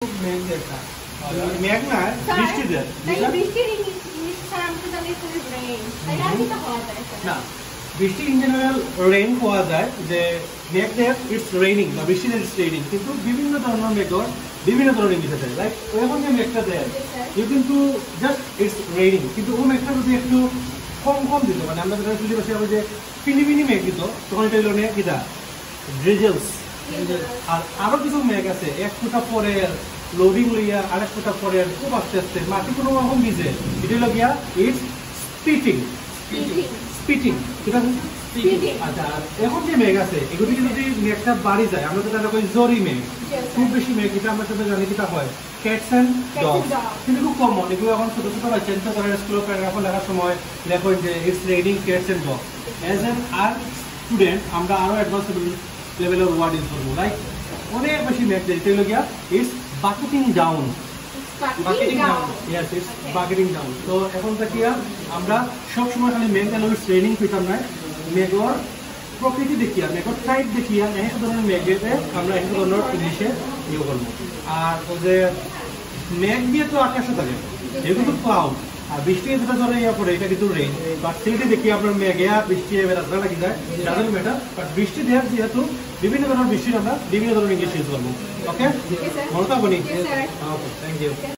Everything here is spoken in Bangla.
মেঘ দেখা মেঘ না বৃষ্টি দেয় বৃষ্টির ইংলিশ স্যার আমি তো জানি রেইন তাই আর কি হওয়া যায় না বৃষ্টি ইন জেনারেল রেইন হওয়া যায় যে মেঘ দেয় ইটস রেইনিং বা বৃষ্টি দেয় ইটস রেইনিং কিন্তু বিভিন্ন ধরনের মেঘর বিভিন্ন ধরনের ইংলিশ আছে লাইক এখন যে মেঘটা দেয় ইউ কিন্তু জাস্ট ইটস রেইনিং কিন্তু ওই মেঘটা যদি একটু কম কম দিত মানে আমরা যেটা বুঝতে পারছি যে পিনি পিনি মেঘ দিত তখন এটা হলো নিয়ে কিটা ড্রিজেলস আর আরো কিছু মেঘ আছে এক ফুটা পরে লোডিং লইয়া আরেক ফুটা পরে খুব আস্তে আস্তে মাটি কোনো রকম ভিজে এটা হলো গিয়া ইটস স্পিটিং স্পিটিং ঠিক আছে আচ্ছা এখন যে মেঘ আছে এগুলি যদি মেঘটা বাড়ি যায় আমরা তো তাহলে কই জরি মেঘ খুব বেশি মেঘ এটা আমরা সাথে জানি কিটা হয় ক্যাটস এন্ড ডগস কিন্তু খুব কমন এগুলো এখন ছোট ছোট বাচ্চা করে স্কুলে প্যারাগ্রাফ লেখার সময় লেখেন যে it's raining cats and dogs as an আর স্টুডেন্ট আমরা আরো অ্যাডভান্স লেভেলের ওয়ার্ড ইউজ করবো লাইক অনেক বেশি মেঘ দেয় এটা হলো গিয়া it's বাকেটিং down yes it's bucketing down তো এখন দেখিয়া আমরা সব সময় খালি মেন্টাল উইথ ট্রেনিং পেতাম না মেঘর প্রকৃতি দেখিয়া মেঘর টাইপ দেখিয়া এক ধরনের মেঘেতে আমরা এক ধরনের ইংলিশে ইয়ে করবো আর যে মেঘ দিয়ে তো আকাশে থাকে এগুলো তো ক্লাউড আর বৃষ্টি যেটা ধরে ইয়া পড়ে এটা কিন্তু রেইন বাট সেইটা দেখি আপনার মেঘে বৃষ্টি রাত্রা লাগি যায় ডাজন্ট ম্যাটার বাট বৃষ্টি দেওয়ার যেহেতু বিভিন্ন ধরনের বৃষ্টির আমরা বিভিন্ন ধরনের ইংলিশ ইউজ করবো ওকে মনে থাকবো নি ওকে থ্যাংক ইউ